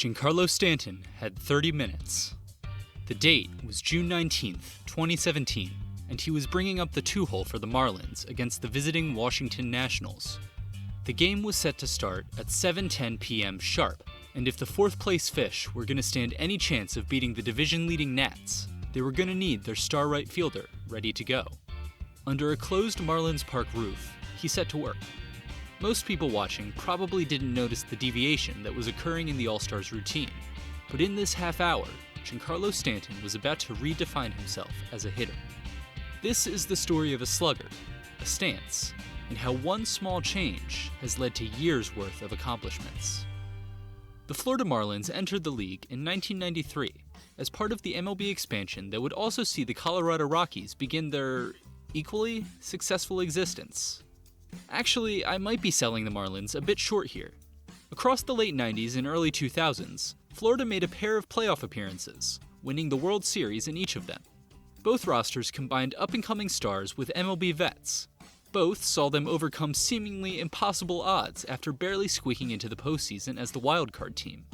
Giancarlo Stanton had 30 minutes. The date was June 19th, 2017, and he was bringing up the two-hole for the Marlins against the visiting Washington Nationals. The game was set to start at 7:10 p.m. sharp, and if the fourth-place Fish were going to stand any chance of beating the division-leading Nats, they were going to need their star right fielder ready to go. Under a closed Marlins Park roof, he set to work. Most people watching probably didn't notice the deviation that was occurring in the All-Stars routine, but in this half hour, Giancarlo Stanton was about to redefine himself as a hitter. This is the story of a slugger, a stance, and how one small change has led to years' worth of accomplishments. The Florida Marlins entered the league in 1993 as part of the MLB expansion that would also see the Colorado Rockies begin their equally successful existence. Actually, I might be selling the Marlins a bit short here. Across the late 90s and early 2000s, Florida made a pair of playoff appearances, winning the World Series in each of them. Both rosters combined up-and-coming stars with MLB vets. Both saw them overcome seemingly impossible odds after barely squeaking into the postseason as the wildcard team.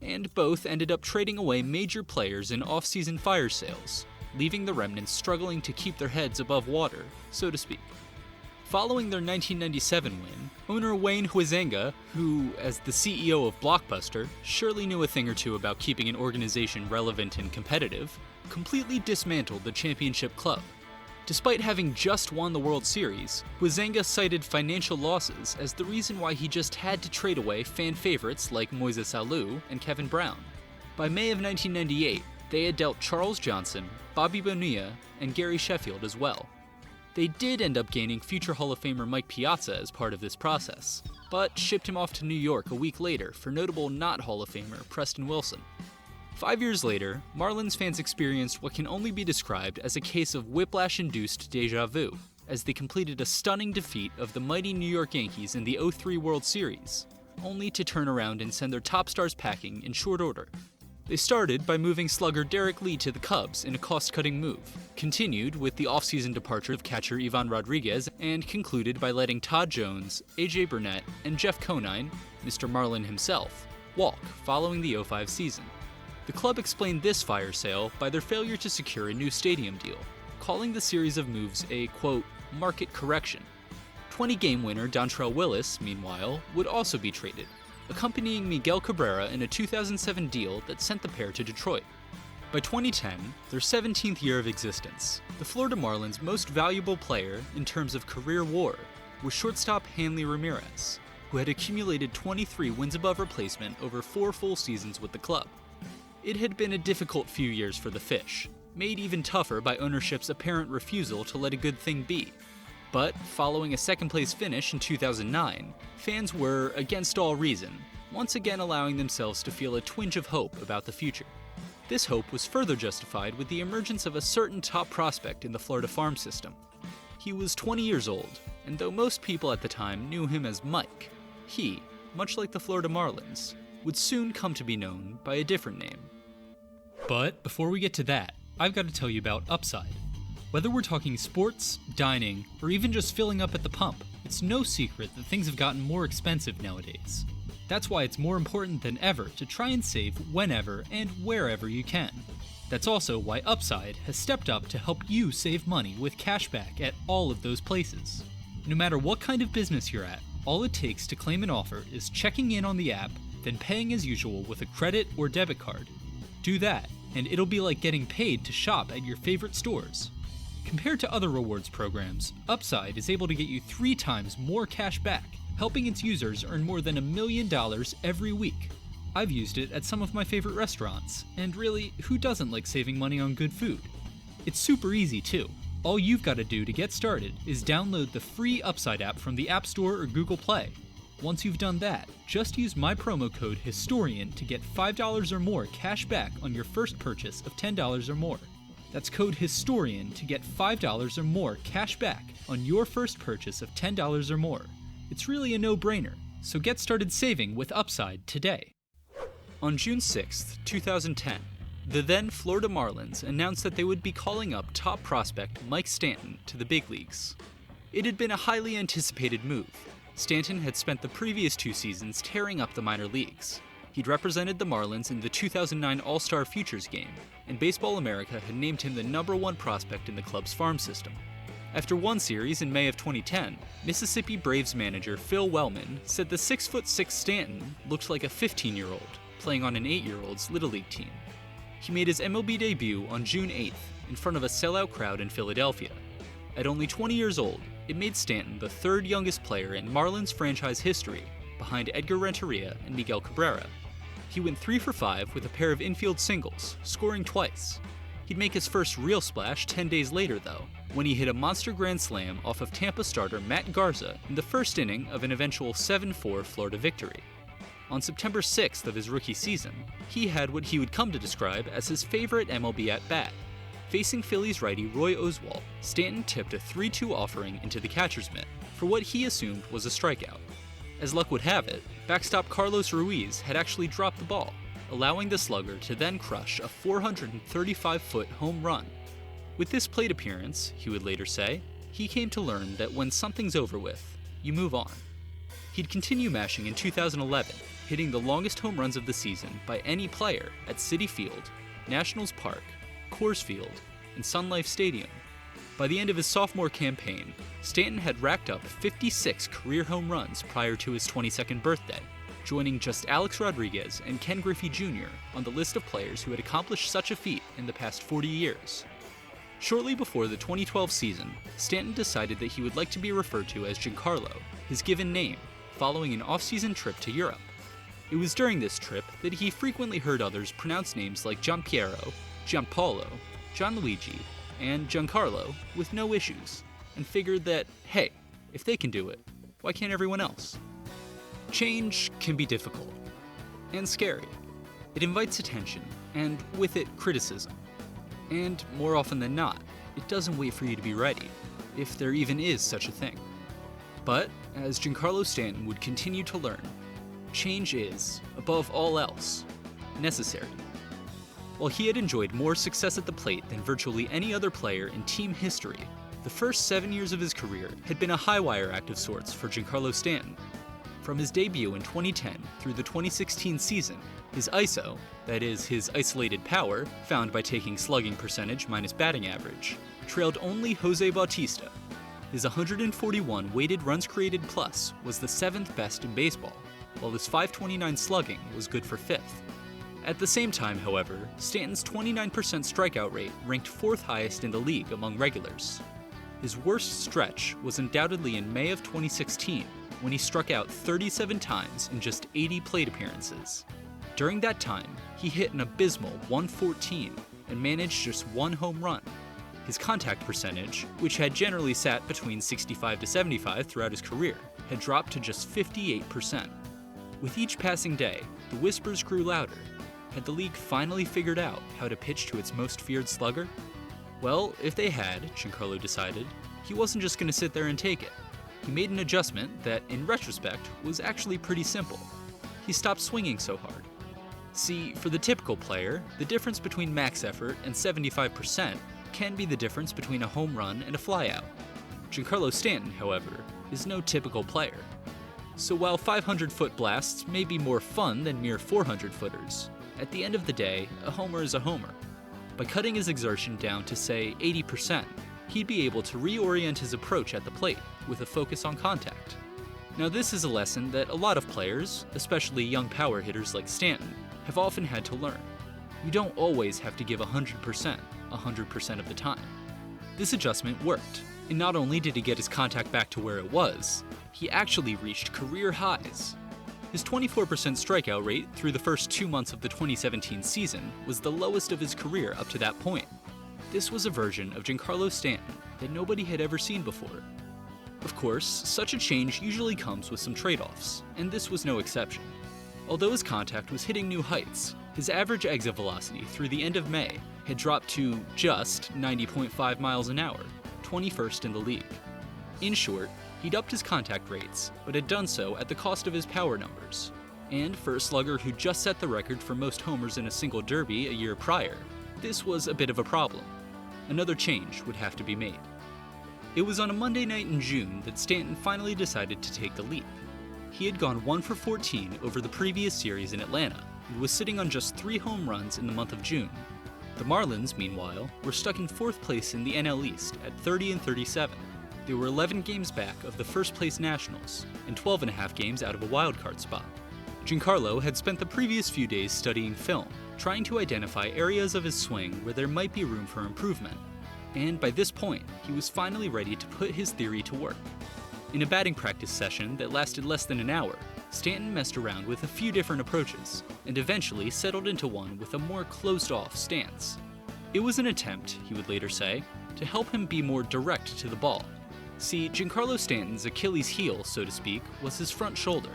And both ended up trading away major players in off-season fire sales, leaving the remnants struggling to keep their heads above water, so to speak. Following their 1997 win, owner Wayne Huizenga, who, as the CEO of Blockbuster, surely knew a thing or two about keeping an organization relevant and competitive, completely dismantled the championship club. Despite having just won the World Series, Huizenga cited financial losses as the reason why he just had to trade away fan favorites like Moises Alou and Kevin Brown. By May of 1998, they had dealt Charles Johnson, Bobby Bonilla, and Gary Sheffield as well. They did end up gaining future Hall of Famer Mike Piazza as part of this process, but shipped him off to New York a week later for notable not Hall of Famer Preston Wilson. 5 years later, Marlins fans experienced what can only be described as a case of whiplash-induced déjà vu, as they completed a stunning defeat of the mighty New York Yankees in the '03 World Series, only to turn around and send their top stars packing in short order. They started by moving slugger Derek Lee to the Cubs in a cost-cutting move, continued with the off-season departure of catcher Ivan Rodriguez, and concluded by letting Todd Jones, A.J. Burnett, and Jeff Conine, Mr. Marlin himself, walk following the '05 season. The club explained this fire sale by their failure to secure a new stadium deal, calling the series of moves a, quote, market correction. 20-game winner Dontrelle Willis, meanwhile, would also be traded, accompanying Miguel Cabrera in a 2007 deal that sent the pair to Detroit. By 2010, their 17th year of existence, the Florida Marlins' most valuable player in terms of career WAR was shortstop Hanley Ramirez, who had accumulated 23 wins above replacement over 4 full seasons with the club. It had been a difficult few years for the Fish, made even tougher by ownership's apparent refusal to let a good thing be. But following a second-place finish in 2009, fans were, against all reason, once again allowing themselves to feel a twinge of hope about the future. This hope was further justified with the emergence of a certain top prospect in the Florida farm system. He was 20 years old, and though most people at the time knew him as Mike, he, much like the Florida Marlins, would soon come to be known by a different name. But before we get to that, I've got to tell you about Upside. Whether we're talking sports, dining, or even just filling up at the pump, it's no secret that things have gotten more expensive nowadays. That's why it's more important than ever to try and save whenever and wherever you can. That's also why Upside has stepped up to help you save money with cashback at all of those places. No matter what kind of business you're at, all it takes to claim an offer is checking in on the app, then paying as usual with a credit or debit card. Do that, and it'll be like getting paid to shop at your favorite stores. Compared to other rewards programs, Upside is able to get you 3 times more cash back, helping its users earn more than $1 million every week. I've used it at some of my favorite restaurants, and really, who doesn't like saving money on good food? It's super easy too. All you've got to do to get started is download the free Upside app from the App Store or Google Play. Once you've done that, just use my promo code HISTORIAN to get $5 or more cash back on your first purchase of $10 or more. That's code HISTORIAN to get $5 or more cash back on your first purchase of $10 or more. It's really a no-brainer, so get started saving with Upside today. On June 6, 2010, the then Florida Marlins announced that they would be calling up top prospect Mike Stanton to the big leagues. It had been a highly anticipated move. Stanton had spent the previous 2 seasons tearing up the minor leagues. He'd represented the Marlins in the 2009 All-Star Futures game, and Baseball America had named him the #1 prospect in the club's farm system. After one series in May of 2010, Mississippi Braves manager Phil Wellman said the 6'6" Stanton looked like a 15-year-old playing on an 8-year-old's Little League team. He made his MLB debut on June 8th in front of a sellout crowd in Philadelphia. At only 20 years old, it made Stanton the third youngest player in Marlins franchise history, behind Edgar Renteria and Miguel Cabrera. He went 3 for 5 with a pair of infield singles, scoring twice. He'd make his first real splash 10 days later, though, when he hit a monster grand slam off of Tampa starter Matt Garza in the first inning of an eventual 7-4 Florida victory. On September 6th of his rookie season, he had what he would come to describe as his favorite MLB at-bat. Facing Phillies righty Roy Oswalt, Stanton tipped a 3-2 offering into the catcher's mitt for what he assumed was a strikeout. As luck would have it, backstop Carlos Ruiz had actually dropped the ball, allowing the slugger to then crush a 435-foot home run. With this plate appearance, he would later say, he came to learn that when something's over with, you move on. He'd continue mashing in 2011, hitting the longest home runs of the season by any player at Citi Field, Nationals Park, Coors Field, and Sun Life Stadium. By the end of his sophomore campaign, Stanton had racked up 56 career home runs prior to his 22nd birthday, joining just Alex Rodriguez and Ken Griffey Jr. on the list of players who had accomplished such a feat in the past 40 years. Shortly before the 2012 season, Stanton decided that he would like to be referred to as Giancarlo, his given name, following an off-season trip to Europe. It was during this trip that he frequently heard others pronounce names like Gianpiero, Gianpaolo, Gianluigi, and Giancarlo with no issues, and figured that, hey, if they can do it, why can't everyone else? Change can be difficult and scary. It invites attention, and with it, criticism. And more often than not, it doesn't wait for you to be ready, if there even is such a thing. But, as Giancarlo Stanton would continue to learn, change is, above all else, necessary. While he had enjoyed more success at the plate than virtually any other player in team history, the first 7 years of his career had been a high-wire act of sorts for Giancarlo Stanton. From his debut in 2010 through the 2016 season, his ISO, that is, his isolated power, found by taking slugging percentage minus batting average, trailed only Jose Bautista. His 141 weighted runs created plus was the 7th best in baseball, while his .529 slugging was good for 5th. At the same time, however, Stanton's 29% strikeout rate ranked 4th highest in the league among regulars. His worst stretch was undoubtedly in May of 2016, when he struck out 37 times in just 80 plate appearances. During that time, he hit an abysmal .114 and managed just 1 home run. His contact percentage, which had generally sat between 65 to 75 throughout his career, had dropped to just 58%. With each passing day, the whispers grew louder. Had the league finally figured out how to pitch to its most feared slugger? Well, if they had, Giancarlo decided, he wasn't just going to sit there and take it. He made an adjustment that, in retrospect, was actually pretty simple. He stopped swinging so hard. See, for the typical player, the difference between max effort and 75% can be the difference between a home run and a flyout. Giancarlo Stanton, however, is no typical player. So while 500-foot blasts may be more fun than mere 400-footers, at the end of the day, a homer is a homer. By cutting his exertion down to, say, 80%, he'd be able to reorient his approach at the plate with a focus on contact. Now this is a lesson that a lot of players, especially young power hitters like Stanton, have often had to learn. You don't always have to give 100% of the time. This adjustment worked, and not only did he get his contact back to where it was, he actually reached career highs. His 24% strikeout rate through the first 2 months of the 2017 season was the lowest of his career up to that point. This was a version of Giancarlo Stanton that nobody had ever seen before. Of course, such a change usually comes with some trade-offs, and this was no exception. Although his contact was hitting new heights, his average exit velocity through the end of May had dropped to just 90.5 miles an hour, 21st in the league. In short, he'd upped his contact rates, but had done so at the cost of his power numbers. And for a slugger who just set the record for most homers in a single derby a year prior, this was a bit of a problem. Another change would have to be made. It was on a Monday night in June that Stanton finally decided to take the leap. he had gone 1 for 14 over the previous series in Atlanta and was sitting on just 3 home runs in the month of June. The Marlins, meanwhile, were stuck in 4th place in the NL East at 30 and 37. They were 11 games back of the first place Nationals and 12.5 games out of a wildcard spot. Giancarlo had spent the previous few days studying film, trying to identify areas of his swing where there might be room for improvement. And by this point, he was finally ready to put his theory to work. In a batting practice session that lasted less than an hour, Stanton messed around with a few different approaches, and eventually settled into one with a more closed-off stance. It was an attempt, he would later say, to help him be more direct to the ball. See, Giancarlo Stanton's Achilles heel, so to speak, was his front shoulder.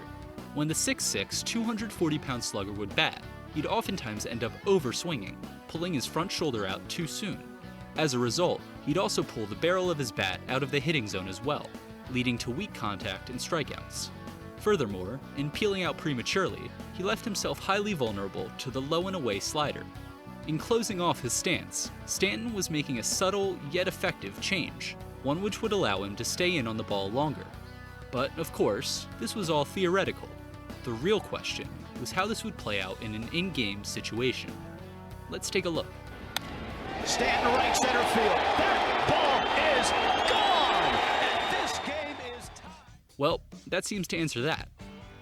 When the 6'6", 240-pound slugger would bat, he'd oftentimes end up over-swinging, pulling his front shoulder out too soon. As a result, he'd also pull the barrel of his bat out of the hitting zone as well, leading to weak contact and strikeouts. Furthermore, in peeling out prematurely, he left himself highly vulnerable to the low and away slider. In closing off his stance, Stanton was making a subtle yet effective change, one which would allow him to stay in on the ball longer. But, of course, this was all theoretical. The real question was how this would play out in an in-game situation. Let's take a look. Stanton right center field. That ball is gone! And this game is... Well, that seems to answer that.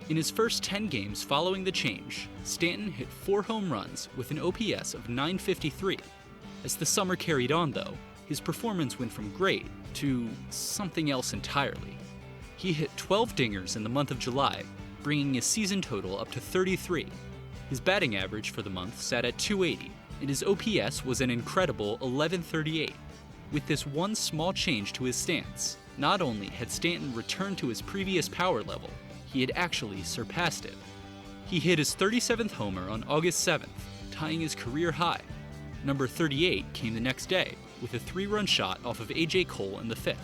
In his first 10 games following the change, Stanton hit 4 home runs with an OPS of .953. As the summer carried on, though, his performance went from great to something else entirely. He hit 12 dingers in the month of July, bringing his season total up to 33. His batting average for the month sat at .280, and his OPS was an incredible .1138. With this one small change to his stance, not only had Stanton returned to his previous power level, he had actually surpassed it. He hit his 37th homer on August 7th, tying his career high. Number 38 came the next day, with a 3-run shot off of A.J. Cole in the 5th.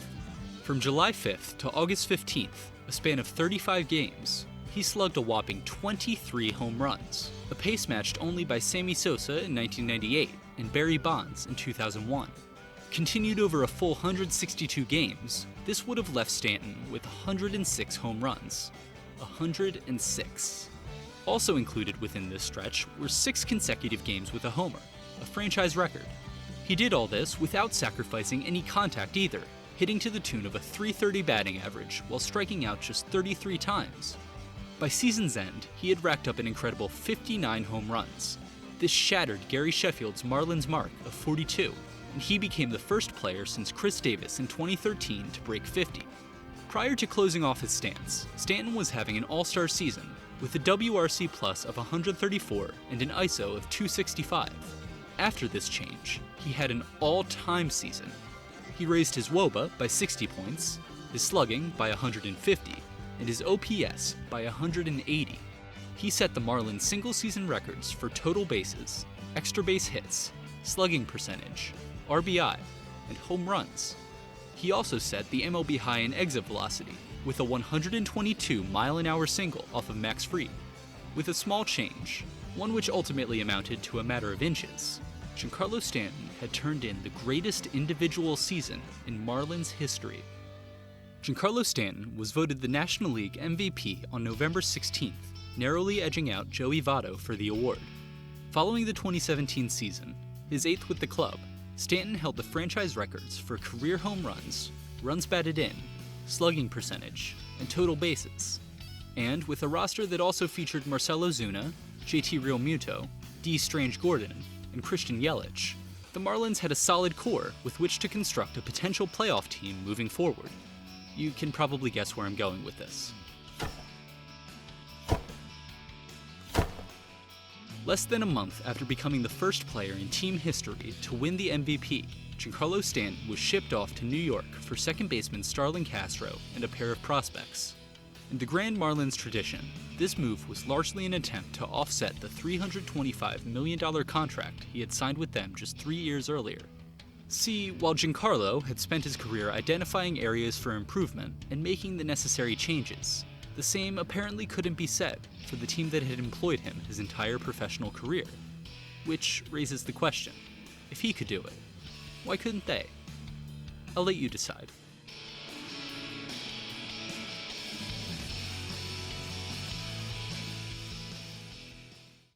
From July 5th to August 15th, a span of 35 games, he slugged a whopping 23 home runs, a pace matched only by Sammy Sosa in 1998 and Barry Bonds in 2001. Continued over a full 162 games, this would have left Stanton with 106 home runs. 106. Also included within this stretch were 6 consecutive games with a homer, a franchise record. He did all this without sacrificing any contact either, hitting to the tune of a .330 batting average while striking out just 33 times. By season's end, he had racked up an incredible 59 home runs. This shattered Gary Sheffield's Marlins mark of 42, and he became the first player since Chris Davis in 2013 to break 50. Prior to closing off his stance, Stanton was having an all-star season with a WRC plus of 134 and an ISO of 265. After this change, he had an all-time season. He raised his WOBA by 60 points, his slugging by 150, and his OPS by 180. He set the Marlins single-season records for total bases, extra base hits, slugging percentage, RBI, and home runs. He also set the MLB high in exit velocity with a 122-mile-an-hour single off of Max Fried. With a small change, one which ultimately amounted to a matter of inches, Giancarlo Stanton had turned in the greatest individual season in Marlins history. Giancarlo Stanton was voted the National League MVP on November 16th, narrowly edging out Joey Votto for the award. Following the 2017 season, his 8th with the club, Stanton held the franchise records for career home runs, runs batted in, slugging percentage, and total bases. And with a roster that also featured Marcell Ozuna, JT Realmuto, D. Strange Gordon, and Christian Yelich, the Marlins had a solid core with which to construct a potential playoff team moving forward. You can probably guess where I'm going with this. Less than a month after becoming the first player in team history to win the MVP, Giancarlo Stanton was shipped off to New York for second baseman Starlin Castro and a pair of prospects. In the Grand Marlins tradition, this move was largely an attempt to offset the $325 million contract he had signed with them just 3 years earlier. See, while Giancarlo had spent his career identifying areas for improvement and making the necessary changes, the same apparently couldn't be said for the team that had employed him his entire professional career. Which raises the question, if he could do it, why couldn't they? I'll let you decide.